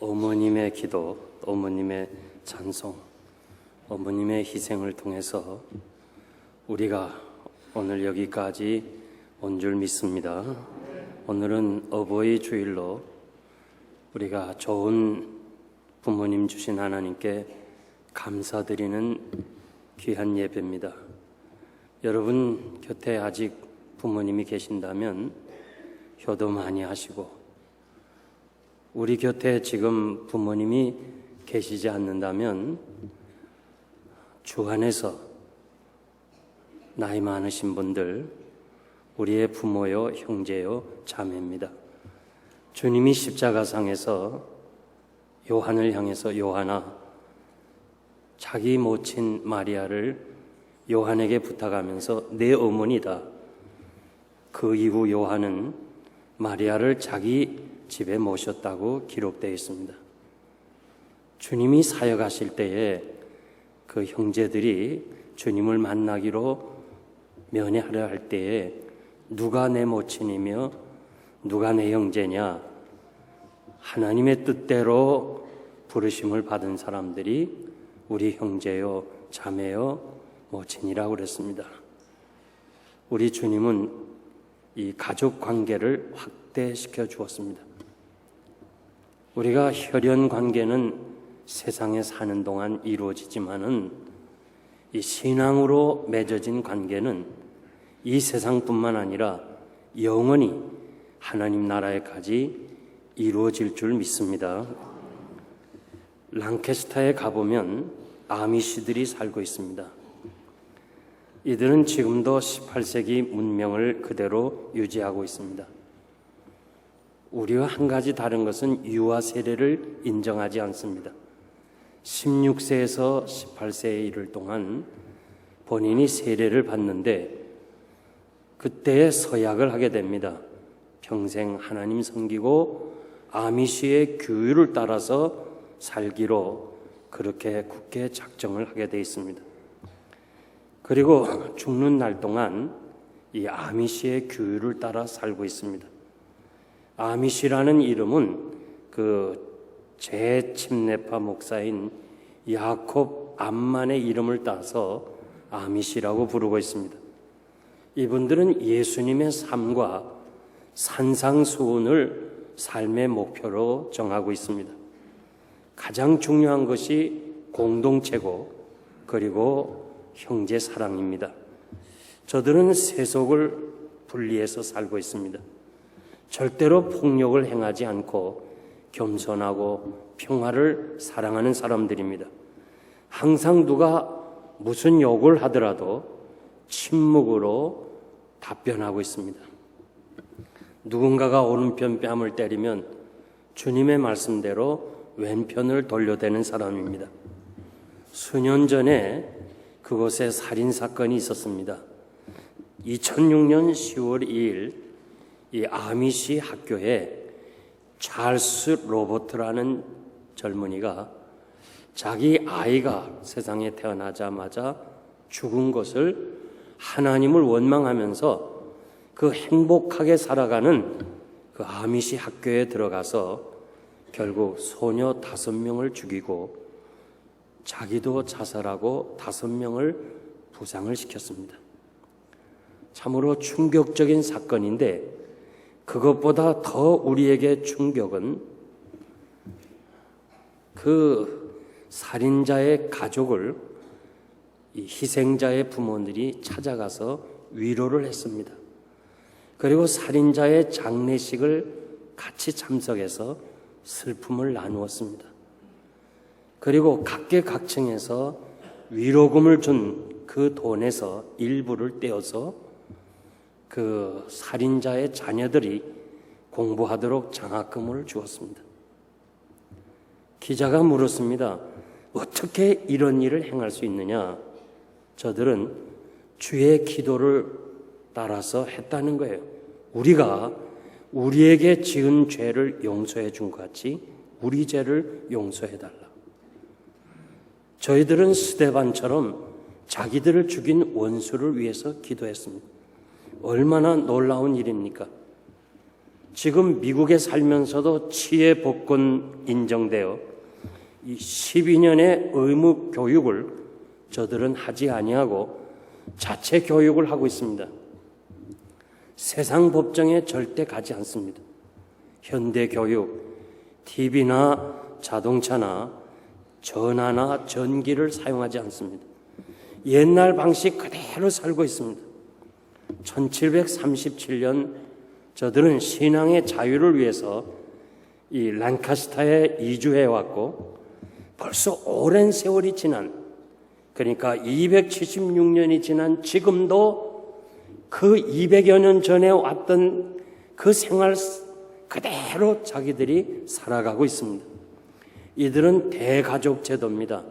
어머님의 기도, 어머님의 찬송, 어머님의 희생을 통해서 우리가 오늘 여기까지 온 줄 믿습니다. 오늘은 어버이 주일로 우리가 좋은 부모님 주신 하나님께 감사드리는 귀한 예배입니다. 여러분 곁에 아직 부모님이 계신다면 효도 많이 하시고, 우리 곁에 지금 부모님이 계시지 않는다면 주 안에서 나이 많으신 분들, 우리의 부모요, 형제요, 자매입니다. 주님이 십자가상에서 요한을 향해서 요한아, 자기 모친 마리아를 요한에게 부탁하면서 내 어머니다. 그 이후 요한은 마리아를 자기 집에 모셨다고 기록되어 있습니다. 주님이 사역하실 때에 그 형제들이 주님을 만나기로 면회하려 할 때에 누가 내 모친이며 누가 내 형제냐, 하나님의 뜻대로 부르심을 받은 사람들이 우리 형제요, 자매요, 모친이라고 그랬습니다. 우리 주님은 이 가족 관계를 확대시켜 주었습니다. 우리가 혈연 관계는 세상에 사는 동안 이루어지지만은 이 신앙으로 맺어진 관계는 이 세상뿐만 아니라 영원히 하나님 나라에까지 이루어질 줄 믿습니다. 랑캐스터에 가보면 아미시들이 살고 있습니다. 이들은 지금도 18세기 문명을 그대로 유지하고 있습니다. 우리와 한 가지 다른 것은 유아 세례를 인정하지 않습니다. 16세에서 18세에 이를 동안 본인이 세례를 받는데 그때에 서약을 하게 됩니다. 평생 하나님 섬기고 아미시의 규율을 따라서 살기로 그렇게 굳게 작정을 하게 되어 있습니다. 그리고 죽는 날 동안 이 아미시의 규율을 따라 살고 있습니다. 아미시라는 이름은 그 재침례파 목사인 야콥 암만의 이름을 따서 아미시라고 부르고 있습니다. 이분들은 예수님의 삶과 산상수훈을 삶의 목표로 정하고 있습니다. 가장 중요한 것이 공동체고 그리고 형제 사랑입니다. 저들은 세속을 분리해서 살고 있습니다. 절대로 폭력을 행하지 않고 겸손하고 평화를 사랑하는 사람들입니다. 항상 누가 무슨 욕을 하더라도 침묵으로 답변하고 있습니다. 누군가가 오른편 뺨을 때리면 주님의 말씀대로 왼편을 돌려대는 사람입니다. 수년 전에 그곳에 살인사건이 있었습니다. 2006년 10월 2일 이 아미시 학교에 찰스 로버트라는 젊은이가 자기 아이가 세상에 태어나자마자 죽은 것을 하나님을 원망하면서 그 행복하게 살아가는 그 아미시 학교에 들어가서 결국 소녀 5명을 죽이고 자기도 자살하고 5명을 부상을 시켰습니다. 참으로 충격적인 사건인데 그것보다 더 우리에게 충격은 그 살인자의 가족을 이 희생자의 부모들이 찾아가서 위로를 했습니다. 그리고 살인자의 장례식을 같이 참석해서 슬픔을 나누었습니다. 그리고 각계각층에서 위로금을 준 그 돈에서 일부를 떼어서 그 살인자의 자녀들이 공부하도록 장학금을 주었습니다. 기자가 물었습니다. 어떻게 이런 일을 행할 수 있느냐? 저들은 주의 기도를 따라서 했다는 거예요. 우리가 우리에게 지은 죄를 용서해 준 것 같이 우리 죄를 용서해 달라. 저희들은 스데반처럼 자기들을 죽인 원수를 위해서 기도했습니다. 얼마나 놀라운 일입니까? 지금 미국에 살면서도 치외 복권 인정되어 이 12년의 의무 교육을 저들은 하지 아니하고 자체 교육을 하고 있습니다. 세상 법정에 절대 가지 않습니다. 현대 교육, TV나 자동차나 전화나 전기를 사용하지 않습니다. 옛날 방식 그대로 살고 있습니다. 1737년 저들은 신앙의 자유를 위해서 이 란카스타에 이주해 왔고 벌써 오랜 세월이 지난, 그러니까 276년이 지난 지금도 그 200여 년 전에 왔던 그 생활 그대로 자기들이 살아가고 있습니다. 이들은 대가족 제도입니다.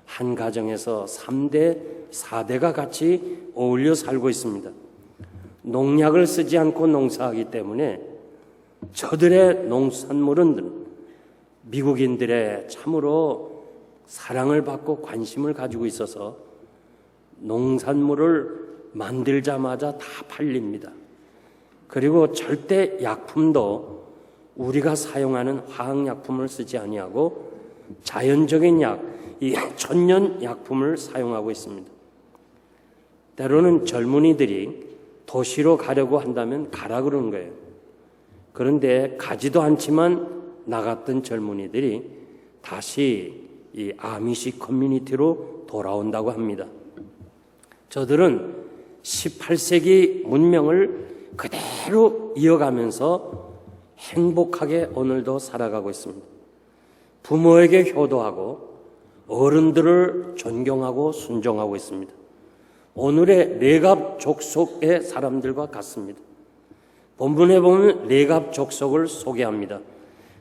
한 가정에서 3대, 4대가 같이 어울려 살고 있습니다. 농약을 쓰지 않고 농사하기 때문에 저들의 농산물은 미국인들의 참으로 사랑을 받고 관심을 가지고 있어서 농산물을 만들자마자 다 팔립니다. 그리고 절대 약품도 우리가 사용하는 화학약품을 쓰지 아니하고 자연적인 약, 이 천연 약품을 사용하고 있습니다. 때로는 젊은이들이 도시로 가려고 한다면 가라 그러는 거예요. 그런데 가지도 않지만 나갔던 젊은이들이 다시 이 아미시 커뮤니티로 돌아온다고 합니다. 저들은 18세기 문명을 그대로 이어가면서 행복하게 오늘도 살아가고 있습니다. 부모에게 효도하고 어른들을 존경하고 순종하고 있습니다. 오늘의 레갑 족속의 사람들과 같습니다. 본문에 보면 레갑 족속을 소개합니다.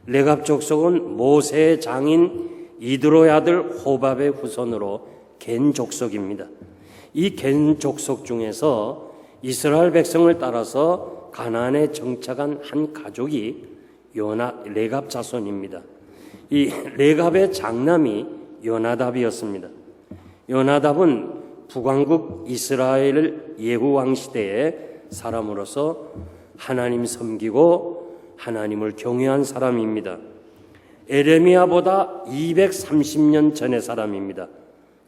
레갑 족속은 모세의 장인 이드로의 아들 호밥의 후손으로 겐 족속입니다. 이 겐 족속 중에서 이스라엘 백성을 따라서 가나안에 정착한 한 가족이 레갑 자손입니다. 이 레갑의 장남이 요나답이었습니다. 요나답은 북왕국 이스라엘 예후 왕 시대의 사람으로서 하나님 섬기고 하나님을 경외한 사람입니다. 에레미야보다 230년 전의 사람입니다.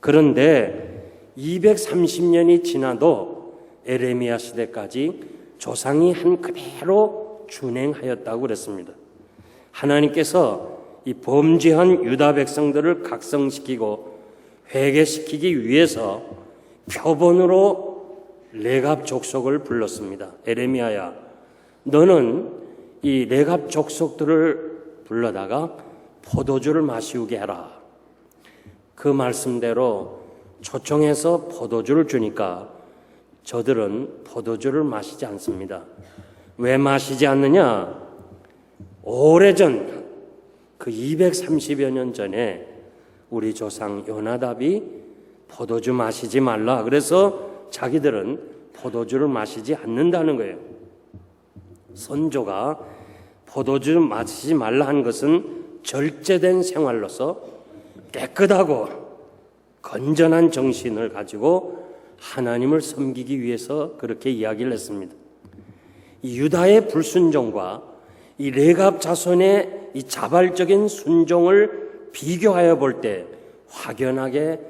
그런데 230년이 지나도 에레미야 시대까지 조상이 한 그대로 준행하였다고 그랬습니다. 하나님께서 이 범죄한 유다 백성들을 각성시키고 회개시키기 위해서 표본으로 레갑 족속을 불렀습니다. 에레미야야, 너는 이 레갑 족속들을 불러다가 포도주를 마시우게 하라. 그 말씀대로 초청해서 포도주를 주니까 저들은 포도주를 마시지 않습니다. 왜 마시지 않느냐? 오래전 그 230여 년 전에 우리 조상 요나답이 포도주 마시지 말라. 그래서 자기들은 포도주를 마시지 않는다는 거예요. 선조가 포도주 마시지 말라 한 것은 절제된 생활로서 깨끗하고 건전한 정신을 가지고 하나님을 섬기기 위해서 그렇게 이야기를 했습니다. 이 유다의 불순종과 이 레갑 자손의 이 자발적인 순종을 비교하여 볼 때 확연하게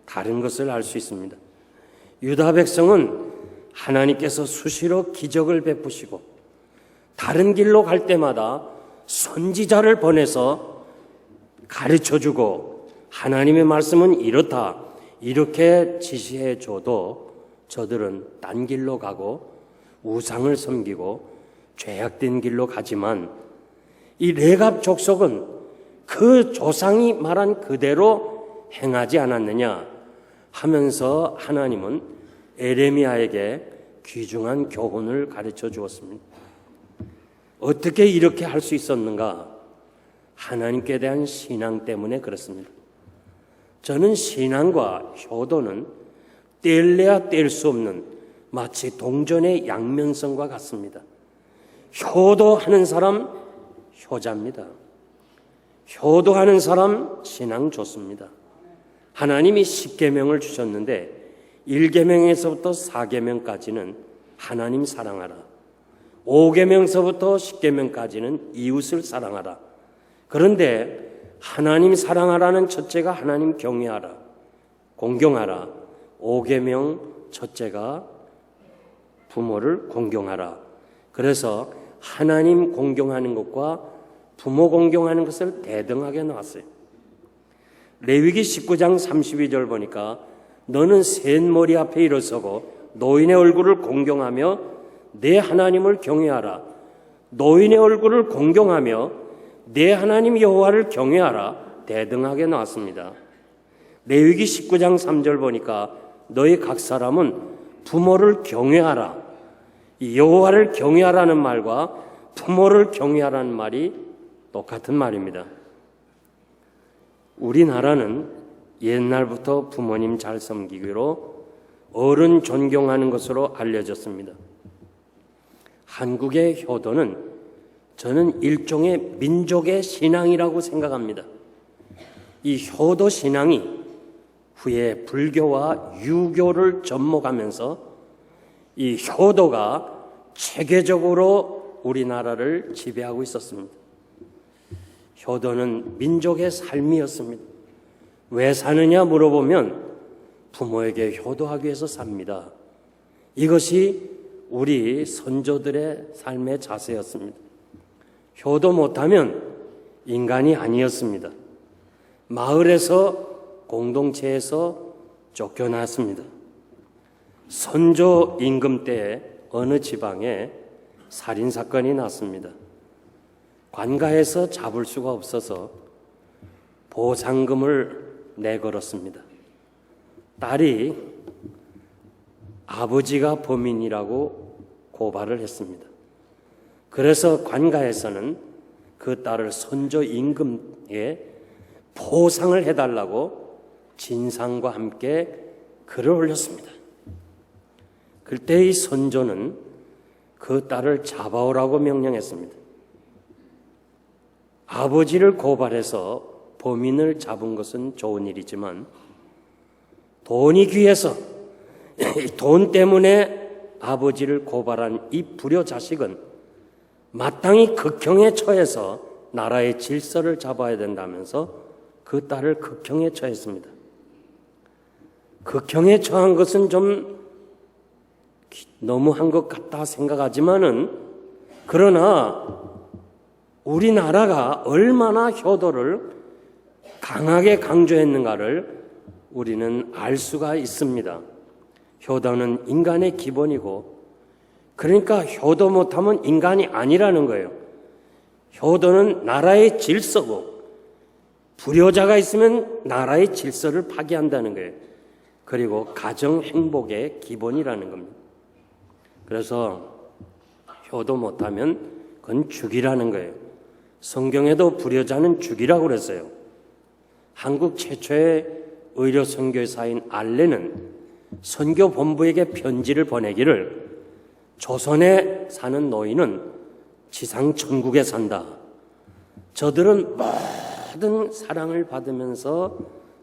다른 것을 알 수 있습니다. 유다 백성은 하나님께서 수시로 기적을 베푸시고 다른 길로 갈 때마다 선지자를 보내서 가르쳐주고 하나님의 말씀은 이렇다 이렇게 지시해 줘도 저들은 딴 길로 가고 우상을 섬기고 죄악된 길로 가지만 이 레갑 족속은 그 조상이 말한 그대로 행하지 않았느냐 하면서 하나님은 에레미야에게 귀중한 교훈을 가르쳐 주었습니다. 어떻게 이렇게 할 수 있었는가? 하나님께 대한 신앙 때문에 그렇습니다. 저는 신앙과 효도는 뗄래야 뗄 수 없는 마치 동전의 양면성과 같습니다. 효도하는 사람 효자입니다. 효도하는 사람 신앙 좋습니다. 하나님이 10계명을 주셨는데 1계명에서부터 4계명까지는 하나님 사랑하라, 5계명서부터 10계명까지는 이웃을 사랑하라. 그런데 하나님 사랑하라는 첫째가 하나님 경외하라, 공경하라. 5계명 첫째가 부모를 공경하라. 그래서 하나님 공경하는 것과 부모 공경하는 것을 대등하게 놨어요. 레위기 19장 32절 보니까 너는 센 머리 앞에 일어서고 노인의 얼굴을 공경하며 내 하나님을 경외하라. 노인의 얼굴을 공경하며 내 하나님 여호와를 경외하라. 대등하게 놨습니다. 레위기 19장 3절 보니까 너희 각 사람은 부모를 경외하라. 이 여호와를 경외하라는 말과 부모를 경외하라는 말이 똑같은 말입니다. 우리나라는 옛날부터 부모님 잘 섬기기로 어른 존경하는 것으로 알려졌습니다. 한국의 효도는 저는 일종의 민족의 신앙이라고 생각합니다. 이 효도 신앙이 후에 불교와 유교를 접목하면서 이 효도가 체계적으로 우리나라를 지배하고 있었습니다. 효도는 민족의 삶이었습니다. 왜 사느냐 물어보면 부모에게 효도하기 위해서 삽니다. 이것이 우리 선조들의 삶의 자세였습니다. 효도 못하면 인간이 아니었습니다. 마을에서 공동체에서 쫓겨났습니다. 선조 임금 때 어느 지방에 살인사건이 났습니다. 관가에서 잡을 수가 없어서 보상금을 내걸었습니다. 딸이 아버지가 범인이라고 고발을 했습니다. 그래서 관가에서는 그 딸을 선조 임금에게 보상을 해달라고 진상과 함께 글을 올렸습니다. 그때 이 선조는 그 딸을 잡아오라고 명령했습니다. 아버지를 고발해서 범인을 잡은 것은 좋은 일이지만 돈이 귀해서 돈 때문에 아버지를 고발한 이 불효 자식은 마땅히 극형에 처해서 나라의 질서를 잡아야 된다면서 그 딸을 극형에 처했습니다. 극형에 처한 것은 좀 너무한 것 같다 생각하지만은 그러나 우리나라가 얼마나 효도를 강하게 강조했는가를 우리는 알 수가 있습니다. 효도는 인간의 기본이고 그러니까 효도 못하면 인간이 아니라는 거예요. 효도는 나라의 질서고 불효자가 있으면 나라의 질서를 파괴한다는 거예요. 그리고 가정 행복의 기본이라는 겁니다. 그래서 효도 못하면 그건 죽이라는 거예요. 성경에도 불효자는 죽이라고 그랬어요. 한국 최초의 의료 선교사인 알레는 선교 본부에게 편지를 보내기를 조선에 사는 노인은 지상 천국에 산다. 저들은 모든 사랑을 받으면서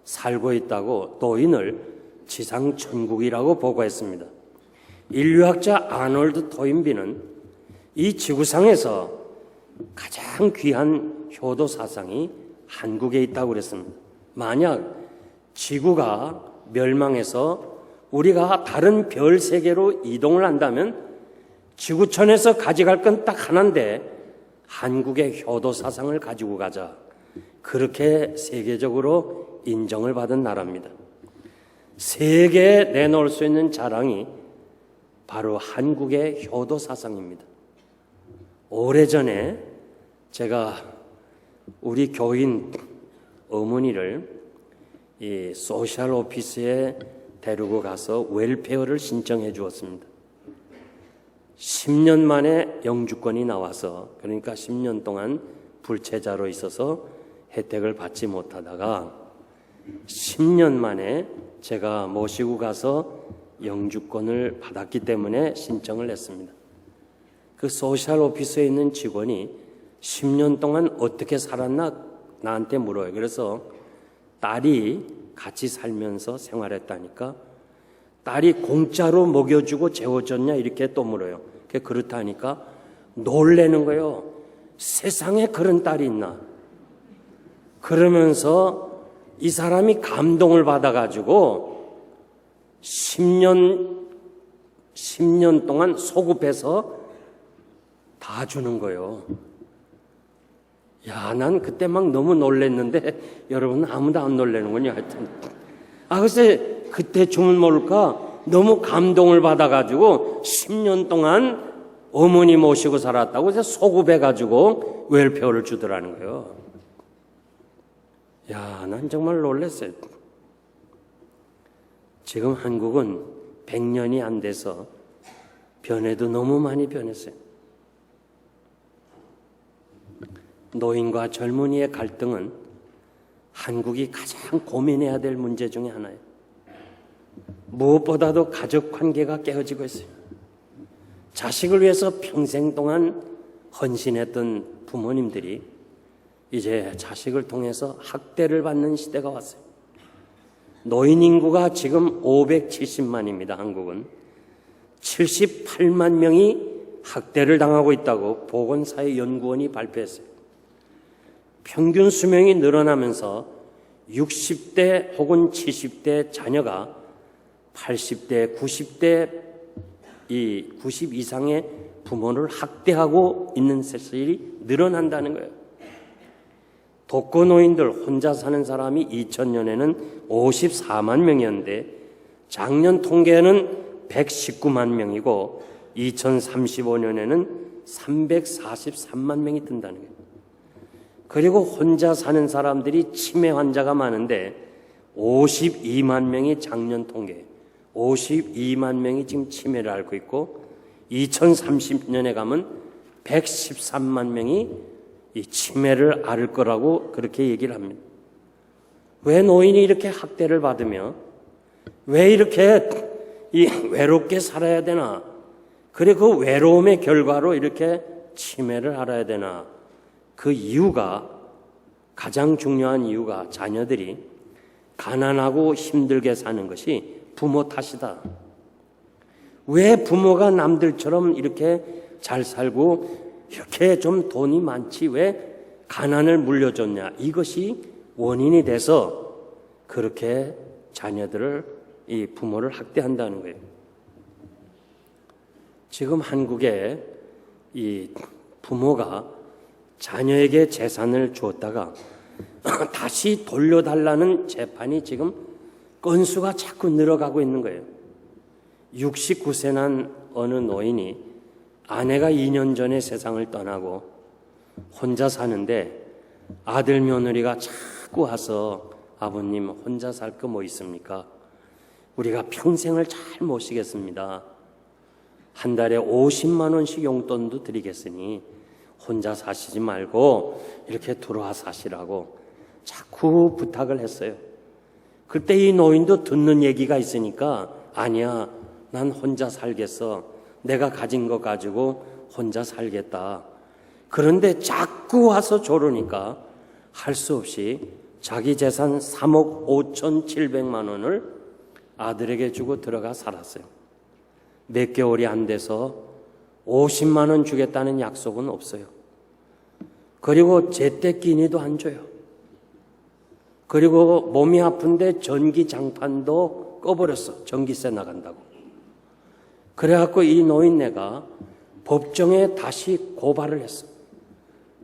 살고 있다고 노인을 지상 천국이라고 보고했습니다. 인류학자 아놀드 토인비는 이 지구상에서 가장 귀한 효도 사상이 한국에 있다고 그랬습니다. 만약 지구가 멸망해서 우리가 다른 별 세계로 이동을 한다면 지구촌에서 가져갈 건 딱 하나인데 한국의 효도 사상을 가지고 가자. 그렇게 세계적으로 인정을 받은 나라입니다. 세계에 내놓을 수 있는 자랑이 바로 한국의 효도 사상입니다. 오래전에 제가 우리 교인 어머니를 이 소셜 오피스에 데리고 가서 웰페어를 신청해 주었습니다. 10년 만에 영주권이 나와서 그러니까 10년 동안 불체자로 있어서 혜택을 받지 못하다가 10년 만에 제가 모시고 가서 영주권을 받았기 때문에 신청을 했습니다. 그 소셜 오피스에 있는 직원이 10년 동안 어떻게 살았나 나한테 물어요. 그래서 딸이 같이 살면서 생활했다니까 딸이 공짜로 먹여주고 재워줬냐 이렇게 또 물어요. 그렇다니까 놀래는 거예요. 세상에 그런 딸이 있나? 그러면서 이 사람이 감동을 받아가지고 10년 동안 소급해서 다 주는 거예요. 야, 난 그때 막 너무 놀랬는데 여러분 아무도 안 놀래는군요. 하여튼. 글쎄 그때 주면 모를까 너무 감동을 받아가지고 10년 동안 어머니 모시고 살았다고 그래서 소급해가지고 웰페어를 주더라는 거예요. 야, 난 정말 놀랐어요. 지금 한국은 100년이 안 돼서 변해도 너무 많이 변했어요. 노인과 젊은이의 갈등은 한국이 가장 고민해야 될 문제 중에 하나예요. 무엇보다도 가족 관계가 깨어지고 있어요. 자식을 위해서 평생 동안 헌신했던 부모님들이 이제 자식을 통해서 학대를 받는 시대가 왔어요. 노인 인구가 지금 570만입니다. 한국은 78만 명이 학대를 당하고 있다고 보건사회연구원이 발표했어요. 평균 수명이 늘어나면서 60대 혹은 70대 자녀가 80대, 90 이상의 부모를 학대하고 있는 사실이 늘어난다는 거예요. 독거노인들 혼자 사는 사람이 2000년에는 54만 명이었는데 작년 통계는 119만 명이고 2035년에는 343만 명이 든다는 거예요. 그리고 혼자 사는 사람들이 치매 환자가 많은데 52만 명이 작년 통계 52만 명이 지금 치매를 앓고 있고 2030년에 가면 113만 명이 이 치매를 앓을 거라고 그렇게 얘기를 합니다. 왜 노인이 이렇게 학대를 받으며 왜 이렇게 외롭게 살아야 되나? 그리고 그 외로움의 결과로 이렇게 치매를 앓아야 되나? 그 이유가 가장 중요한 이유가 자녀들이 가난하고 힘들게 사는 것이 부모 탓이다. 왜 부모가 남들처럼 이렇게 잘 살고 이렇게 좀 돈이 많지 왜 가난을 물려줬냐? 이것이 원인이 돼서 그렇게 자녀들을 이 부모를 학대한다는 거예요. 지금 한국에 이 부모가 자녀에게 재산을 주었다가 다시 돌려달라는 재판이 지금 건수가 자꾸 늘어가고 있는 거예요. 69세 난 어느 노인이 아내가 2년 전에 세상을 떠나고 혼자 사는데 아들 며느리가 자꾸 와서 아버님 혼자 살 거 뭐 있습니까? 우리가 평생을 잘 모시겠습니다. 한 달에 50만 원씩 용돈도 드리겠으니 혼자 사시지 말고 이렇게 들어와 사시라고 자꾸 부탁을 했어요. 그때 이 노인도 듣는 얘기가 있으니까 아니야, 난 혼자 살겠어. 내가 가진 거 가지고 혼자 살겠다. 그런데 자꾸 와서 조르니까 할 수 없이 자기 재산 3억 5,700만 원을 아들에게 주고 들어가 살았어요. 몇 개월이 안 돼서 50만 원 주겠다는 약속은 없어요. 그리고 제때 끼니도 안 줘요. 그리고 몸이 아픈데 전기장판도 꺼버렸어. 전기세 나간다고. 그래갖고 이 노인네가 법정에 다시 고발을 했어.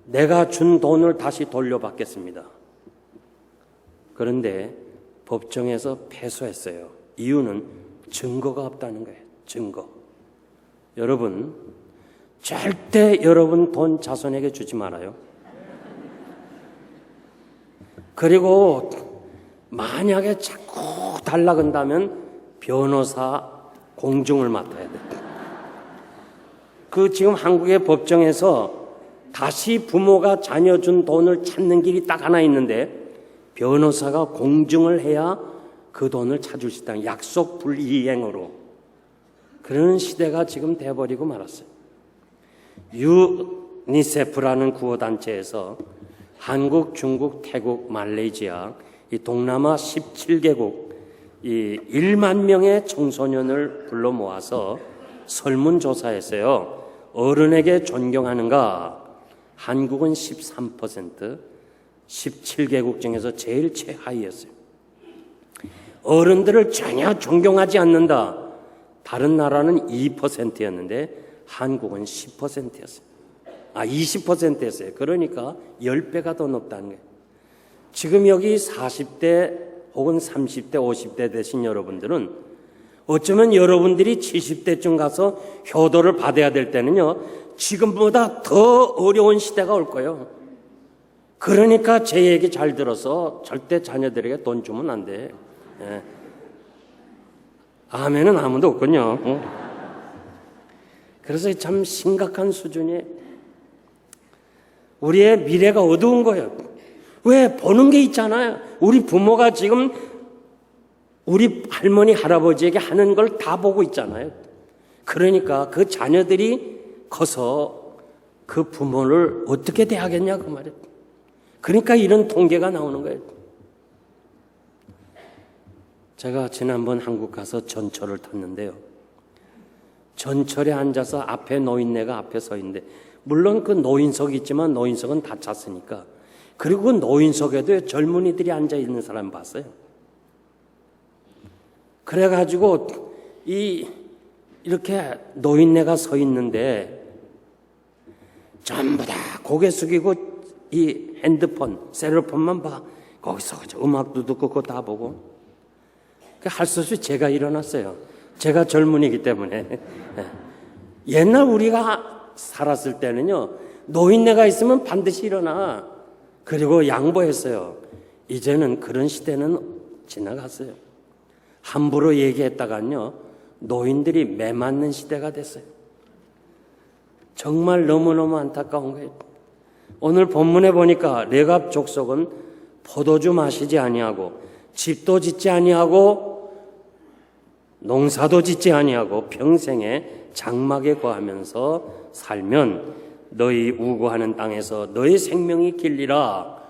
내가 준 돈을 다시 돌려받겠습니다. 그런데 법정에서 패소했어요. 이유는 증거가 없다는 거예요. 증거. 여러분, 절대 여러분 돈 자손에게 주지 말아요. 그리고 만약에 자꾸 달라 그런다면 변호사 공증을 맡아야 돼. 지금 한국의 법정에서 다시 부모가 자녀 준 돈을 찾는 길이 딱 하나 있는데 변호사가 공증을 해야 그 돈을 찾을 수 있다는 약속 불이행으로 그런 시대가 지금 돼버리고 말았어요. 유니세프라는 구호단체에서 한국, 중국, 태국, 말레이시아 이 동남아 17개국 이 1만 명의 청소년을 불러 모아서 설문조사했어요. 어른에게 존경하는가? 한국은 13%, 17개국 중에서 제일 최하위였어요. 어른들을 전혀 존경하지 않는다. 다른 나라는 2%였는데 한국은 10%였어요. 20%였어요. 그러니까 10배가 더 높다는 거예요. 지금 여기 40대 혹은 30대, 50대 되신 여러분들은 어쩌면 여러분들이 70대쯤 가서 효도를 받아야 될 때는요, 지금보다 더 어려운 시대가 올 거예요. 그러니까 제 얘기 잘 들어서 절대 자녀들에게 돈 주면 안 돼. 예. 아멘은 아무도 없군요. 그래서 참 심각한 수준이 우리의 미래가 어두운 거예요. 왜? 보는 게 있잖아요. 우리 부모가 지금 우리 할머니, 할아버지에게 하는 걸 다 보고 있잖아요. 그러니까 그 자녀들이 커서 그 부모를 어떻게 대하겠냐 그 말이에요. 그러니까 이런 통계가 나오는 거예요. 제가 지난번 한국 가서 전철을 탔는데요. 전철에 앉아서 앞에 노인네가 앞에 서 있는데, 물론 그 노인석이 있지만 노인석은 다 찼으니까, 그리고 그 노인석에도 젊은이들이 앉아 있는 사람 봤어요. 그래가지고 이렇게 노인네가 서 있는데 전부 다 고개 숙이고 이 핸드폰, 셀러폰만 봐. 거기서 음악도 듣고 그거 다 보고. 할 수 없이 제가 일어났어요. 제가 젊은이기 때문에. 옛날 우리가 살았을 때는요, 노인네가 있으면 반드시 일어나. 그리고 양보했어요. 이제는 그런 시대는 지나갔어요. 함부로 얘기했다가요, 노인들이 매 맞는 시대가 됐어요. 정말 너무너무 안타까운 거예요. 오늘 본문에 보니까 레갑 족속은 포도주 마시지 아니하고 집도 짓지 아니하고 농사도 짓지 아니하고 평생에 장막에 거하면서 살면 너희 우고하는 땅에서 너희 생명이 길리라.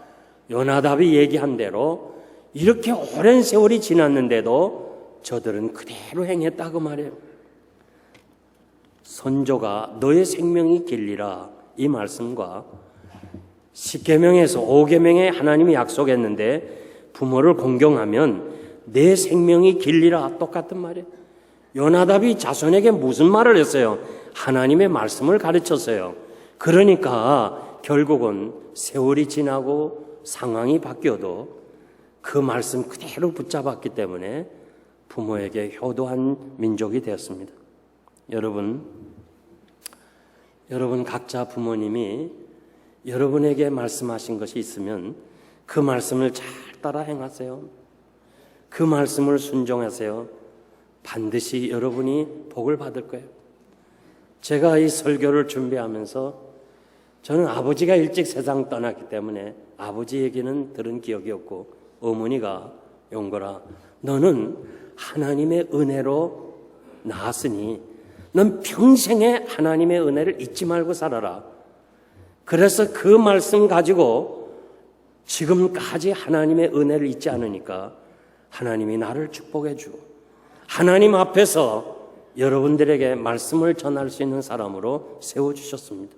요나답이 얘기한 대로 이렇게 오랜 세월이 지났는데도 저들은 그대로 행했다 그 말이에요. 선조가 너의 생명이 길리라 이 말씀과 10계명에서 5계명에 하나님이 약속했는데 부모를 공경하면 내 생명이 길리라 똑같은 말이에요. 요나답이 자손에게 무슨 말을 했어요? 하나님의 말씀을 가르쳤어요. 그러니까 결국은 세월이 지나고 상황이 바뀌어도 그 말씀 그대로 붙잡았기 때문에 부모에게 효도한 민족이 되었습니다. 여러분 각자 부모님이 여러분에게 말씀하신 것이 있으면 그 말씀을 잘 따라 행하세요. 그 말씀을 순종하세요. 반드시 여러분이 복을 받을 거예요. 제가 이 설교를 준비하면서 저는 아버지가 일찍 세상 떠났기 때문에 아버지 얘기는 들은 기억이 없고, 어머니가 용거라 너는 하나님의 은혜로 낳았으니 넌 평생에 하나님의 은혜를 잊지 말고 살아라. 그래서 그 말씀 가지고 지금까지 하나님의 은혜를 잊지 않으니까 하나님이 나를 축복해 주고 하나님 앞에서 여러분들에게 말씀을 전할 수 있는 사람으로 세워주셨습니다.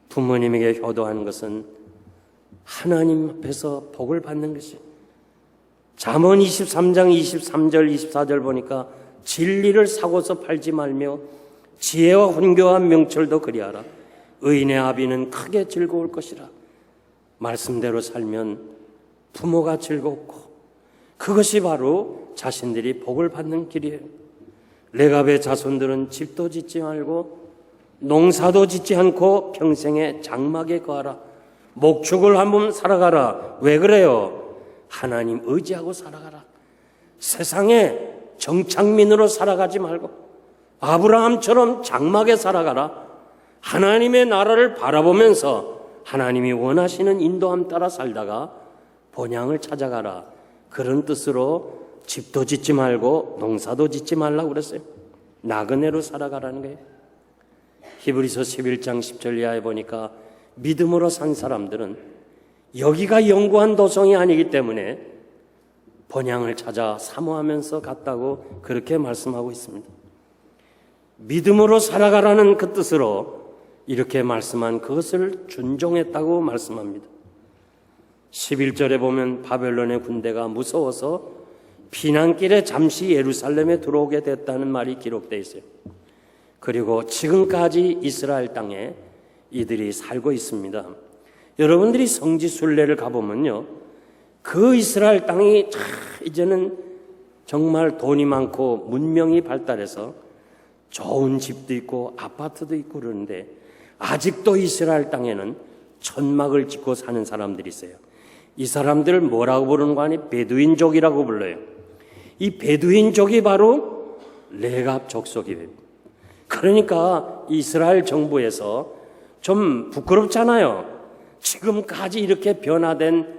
부모님에게 효도하는 것은 하나님 앞에서 복을 받는 것이. 잠언 23장 23절 24절 보니까 진리를 사고서 팔지 말며 지혜와 훈교와 명철도 그리하라. 의인의 아비는 크게 즐거울 것이라. 말씀대로 살면 부모가 즐겁고 그것이 바로 자신들이 복을 받는 길이에요. 레갑의 자손들은 집도 짓지 말고 농사도 짓지 않고 평생에 장막에 거하라. 목축을 한번 살아가라. 왜 그래요? 하나님 의지하고 살아가라. 세상에 정착민으로 살아가지 말고 아브라함처럼 장막에 살아가라. 하나님의 나라를 바라보면서 하나님이 원하시는 인도함 따라 살다가 본향을 찾아가라. 그런 뜻으로 집도 짓지 말고 농사도 짓지 말라고 그랬어요. 나그네로 살아가라는 거예요. 히브리서 11장 10절 이하에 보니까 믿음으로 산 사람들은 여기가 영구한 도성이 아니기 때문에 본향을 찾아 사모하면서 갔다고 그렇게 말씀하고 있습니다. 믿음으로 살아가라는 그 뜻으로 이렇게 말씀한 그것을 준종했다고 말씀합니다. 11절에 보면 바벨론의 군대가 무서워서 피난길에 잠시 예루살렘에 들어오게 됐다는 말이 기록되어 있어요. 그리고 지금까지 이스라엘 땅에 이들이 살고 있습니다. 여러분들이 성지 순례를 가보면요, 그 이스라엘 땅이 이제는 정말 돈이 많고 문명이 발달해서 좋은 집도 있고 아파트도 있고 그러는데 아직도 이스라엘 땅에는 천막을 짓고 사는 사람들이 있어요. 이 사람들을 뭐라고 부르는 거 아니? 베두인족이라고 불러요. 이 베두인족이 바로 레갑 족속이에요. 그러니까 이스라엘 정부에서 좀 부끄럽잖아요. 지금까지 이렇게 변화된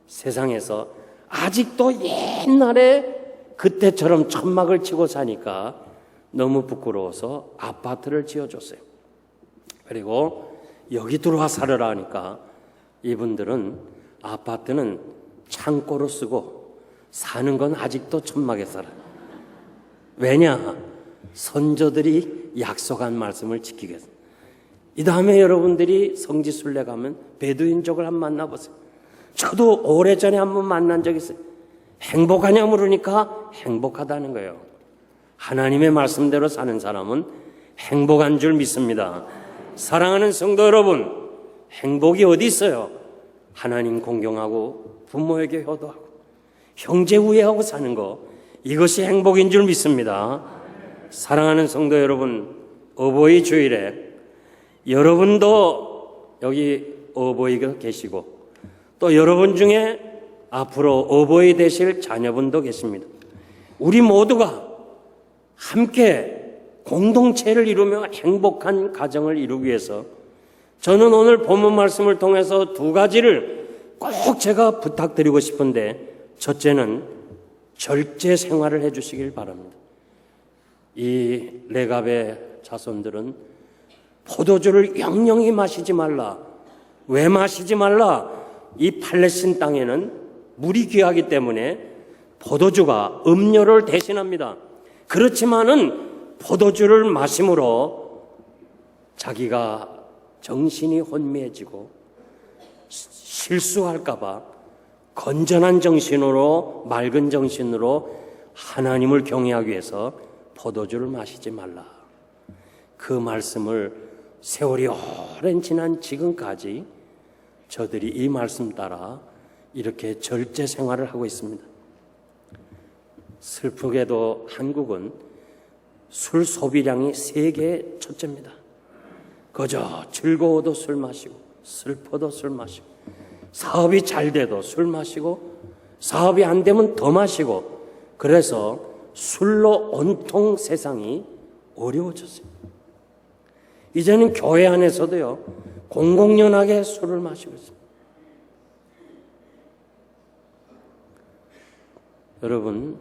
세상에서 아직도 옛날에 그때처럼 천막을 치고 사니까 너무 부끄러워서 아파트를 지어줬어요. 그리고 여기 들어와 살으라 하니까 이분들은 아파트는 창고로 쓰고 사는 건 아직도 천막에 살아요. 왜냐? 선조들이 약속한 말씀을 지키기 위해서. 이 다음에 여러분들이 성지 순례 가면 베두인족을 한번 만나보세요. 저도 오래전에 한번 만난 적이 있어요. 행복하냐 물으니까 행복하다는 거예요. 하나님의 말씀대로 사는 사람은 행복한 줄 믿습니다. 사랑하는 성도 여러분, 행복이 어디 있어요? 하나님 공경하고 부모에게 효도하고 형제 우애하고 사는 거, 이것이 행복인 줄 믿습니다. 사랑하는 성도 여러분, 어버이 주일에 여러분도 여기 어버이가 계시고 또 여러분 중에 앞으로 어버이 되실 자녀분도 계십니다. 우리 모두가 함께 공동체를 이루며 행복한 가정을 이루기 위해서 저는 오늘 본문 말씀을 통해서 두 가지를 꼭 제가 부탁드리고 싶은데, 첫째는 절제 생활을 해주시길 바랍니다. 이 레갑의 자손들은 포도주를 영영히 마시지 말라. 왜 마시지 말라? 이 팔레스틴 땅에는 물이 귀하기 때문에 포도주가 음료를 대신합니다. 그렇지만은 포도주를 마심으로 자기가 정신이 혼미해지고 실수할까봐 건전한 정신으로, 맑은 정신으로 하나님을 경외하기 위해서 포도주를 마시지 말라. 그 말씀을 세월이 오랜 지난 지금까지 저들이 이 말씀 따라 이렇게 절제 생활을 하고 있습니다. 슬프게도 한국은 술 소비량이 세계 첫째입니다. 그저 즐거워도 술 마시고 슬퍼도 술 마시고 사업이 잘 돼도 술 마시고 사업이 안 되면 더 마시고, 그래서 술로 온통 세상이 어려워졌어요. 이제는 교회 안에서도요, 공공연하게 술을 마시고 있습니다. 여러분,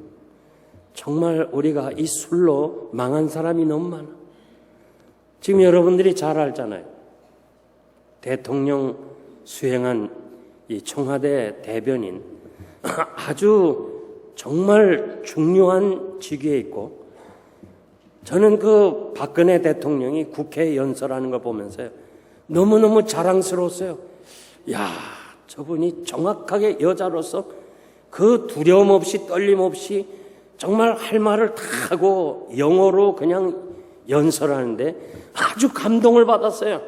정말 우리가 이 술로 망한 사람이 너무 많아. 지금 여러분들이 잘 알잖아요. 대통령 수행한 이 청와대 대변인, 아주 정말 중요한 직위에 있고, 저는 그 박근혜 대통령이 국회 연설하는 걸 보면서요, 너무너무 자랑스러웠어요. 야, 저분이 정확하게 여자로서 그 두려움 없이 떨림 없이 정말 할 말을 다 하고 영어로 그냥 연설하는데 아주 감동을 받았어요.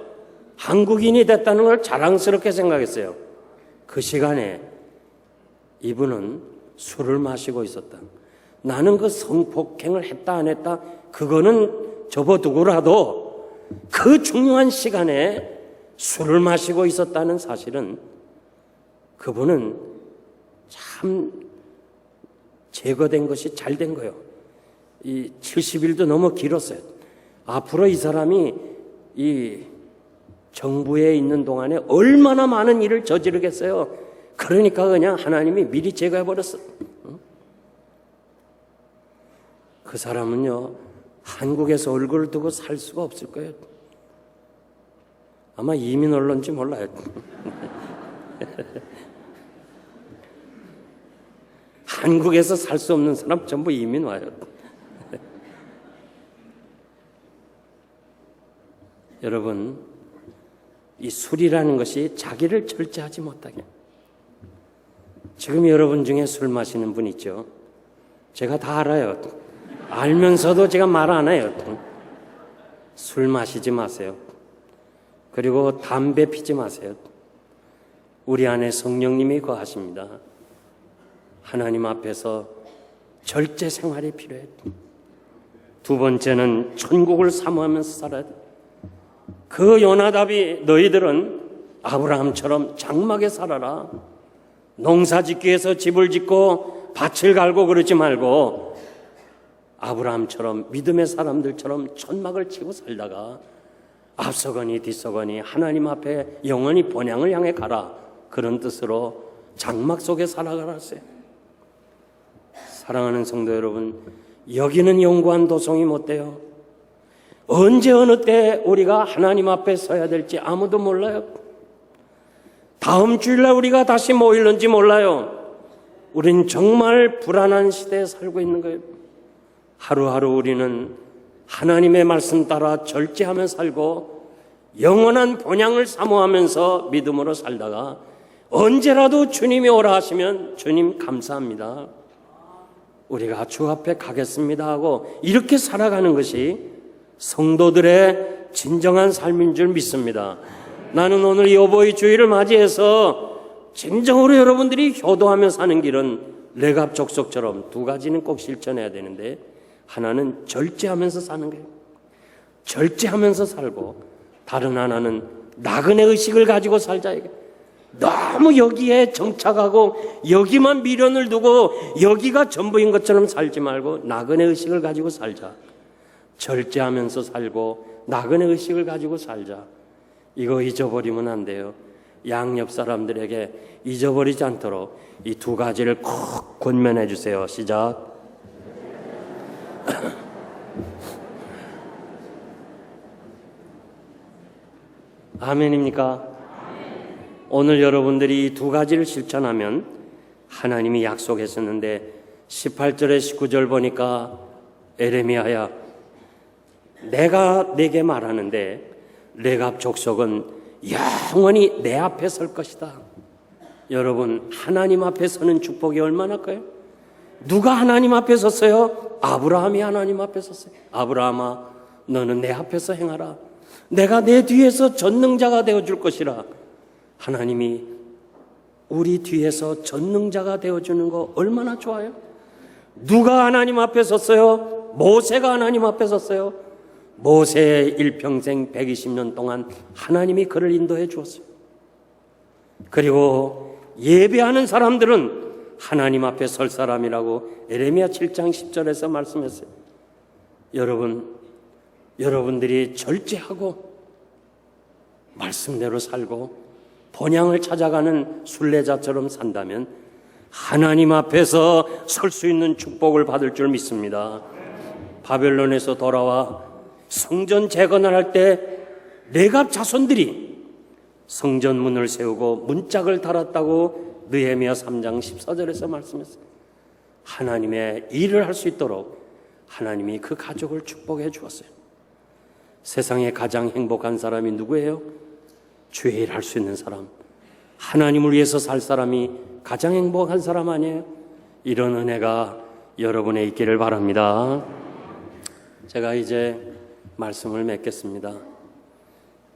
한국인이 됐다는 걸 자랑스럽게 생각했어요. 그 시간에 이분은 술을 마시고 있었다. 나는 그 성폭행을 했다 안 했다 그거는 접어두고라도 그 중요한 시간에 술을 마시고 있었다는 사실은 그분은 참 제거된 것이 잘 된 거예요. 이 70일도 너무 길었어요. 앞으로 이 사람이 이 정부에 있는 동안에 얼마나 많은 일을 저지르겠어요. 그러니까 그냥 하나님이 미리 제거해버렸어. 그 사람은요, 한국에서 얼굴을 두고 살 수가 없을 거예요. 아마 이민 올런지 몰라요. 한국에서 살 수 없는 사람 전부 이민 와요. 여러분, 이 술이라는 것이 자기를 절제하지 못하게. 지금 여러분 중에 술 마시는 분 있죠? 제가 다 알아요. 알면서도 제가 말 안 해요. 술 마시지 마세요. 그리고 담배 피지 마세요. 우리 안에 성령님이 거하십니다. 하나님 앞에서 절제 생활이 필요해요. 두 번째는 천국을 사모하면서 살아야 돼. 그 요나답이 너희들은 아브라함처럼 장막에 살아라. 농사 짓기 위해서 집을 짓고 밭을 갈고 그러지 말고 아브라함처럼 믿음의 사람들처럼 천막을 치고 살다가 앞서거니 뒤서거니 하나님 앞에 영원히 본향을 향해 가라. 그런 뜻으로 장막 속에 살아가라 했어요. 사랑하는 성도 여러분, 여기는 영구한 도성이 못 돼요. 언제 어느 때 우리가 하나님 앞에 서야 될지 아무도 몰라요. 다음 주일날 우리가 다시 모일는지 몰라요. 우린 정말 불안한 시대에 살고 있는 거예요. 하루하루 우리는 하나님의 말씀 따라 절제하며 살고 영원한 본향을 사모하면서 믿음으로 살다가 언제라도 주님이 오라 하시면 주님 감사합니다, 우리가 주 앞에 가겠습니다 하고 이렇게 살아가는 것이 성도들의 진정한 삶인 줄 믿습니다. 나는 오늘 이 어버이 주일을 맞이해서 진정으로 여러분들이 효도하며 사는 길은 레갑 족속처럼 두 가지는 꼭 실천해야 되는데, 하나는 절제하면서 사는 거예요. 절제하면서 살고, 다른 하나는 나그네 의식을 가지고 살자. 너무 여기에 정착하고 여기만 미련을 두고 여기가 전부인 것처럼 살지 말고 나그네 의식을 가지고 살자. 절제하면서 살고 나그네 의식을 가지고 살자. 이거 잊어버리면 안 돼요. 양옆 사람들에게 잊어버리지 않도록 이 두 가지를 꼭 권면해 주세요. 시작. 아멘입니까? 오늘 여러분들이 이 두 가지를 실천하면 하나님이 약속했었는데 18절에 19절 보니까 에레미야야, 내가 내게 말하는데 레갑 족속은 영원히 내 앞에 설 것이다. 여러분, 하나님 앞에 서는 축복이 얼마나 커요? 누가 하나님 앞에 섰어요? 아브라함이 하나님 앞에 섰어요. 아브라함아, 너는 내 앞에서 행하라. 내가 내 뒤에서 전능자가 되어줄 것이라. 하나님이 우리 뒤에서 전능자가 되어주는 거 얼마나 좋아요? 누가 하나님 앞에 섰어요? 모세가 하나님 앞에 섰어요. 모세의 일평생 120년 동안 하나님이 그를 인도해 주었어요. 그리고 예배하는 사람들은 하나님 앞에 설 사람이라고 에레미야 7장 10절에서 말씀했어요. 여러분들이 절제하고 말씀대로 살고 본향을 찾아가는 순례자처럼 산다면 하나님 앞에서 설 수 있는 축복을 받을 줄 믿습니다. 바벨론에서 돌아와 성전 재건을 할 때 레갑 자손들이 성전 문을 세우고 문짝을 달았다고 느헤미야 3장 14절에서 말씀했어요. 하나님의 일을 할 수 있도록 하나님이 그 가족을 축복해 주었어요. 세상에 가장 행복한 사람이 누구예요? 주의 일 할 수 있는 사람, 하나님을 위해서 살 사람이 가장 행복한 사람 아니에요? 이런 은혜가 여러분에 있기를 바랍니다. 제가 이제 말씀을 맺겠습니다.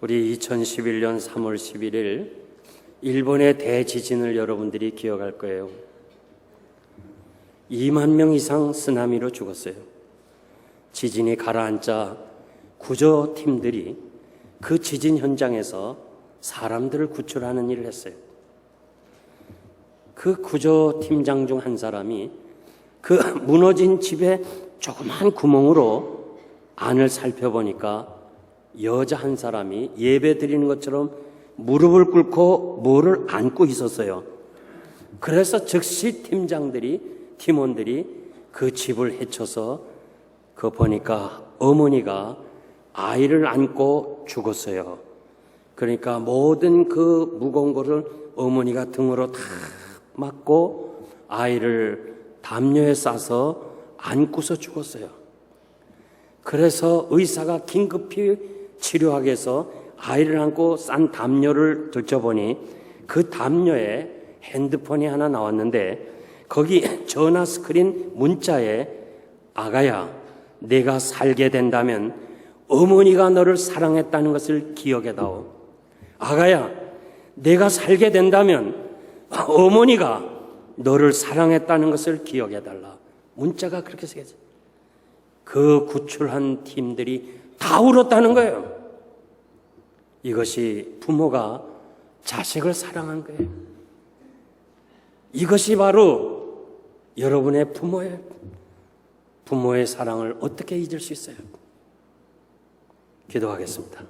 우리 2011년 3월 11일 일본의 대지진을 여러분들이 기억할 거예요. 2만 명 이상 쓰나미로 죽었어요. 지진이 가라앉자 구조팀들이 그 지진 현장에서 사람들을 구출하는 일을 했어요. 그 구조팀장 중 한 사람이 그 무너진 집의 조그만 구멍으로 안을 살펴보니까 여자 한 사람이 예배 드리는 것처럼 무릎을 꿇고 뭐를 안고 있었어요. 그래서 즉시 팀원들이 그 집을 헤쳐서 그 보니까 어머니가 아이를 안고 죽었어요. 그러니까 모든 그 무거운 것을 어머니가 등으로 다 맞고 아이를 담요에 싸서 안고서 죽었어요. 그래서 의사가 긴급히 치료하기 위해서 아이를 안고 싼 담요를 들춰보니 그 담요에 핸드폰이 하나 나왔는데 거기 전화 스크린 문자에 아가야, 내가 살게 된다면 어머니가 너를 사랑했다는 것을 기억해다오. 아가야, 내가 살게 된다면 어머니가 너를 사랑했다는 것을 기억해달라. 문자가 그렇게 새겨져. 그 구출한 팀들이 다 울었다는 거예요. 이것이 부모가 자식을 사랑한 거예요. 이것이 바로 여러분의 부모예요. 부모의 사랑을 어떻게 잊을 수 있어요? 기도하겠습니다.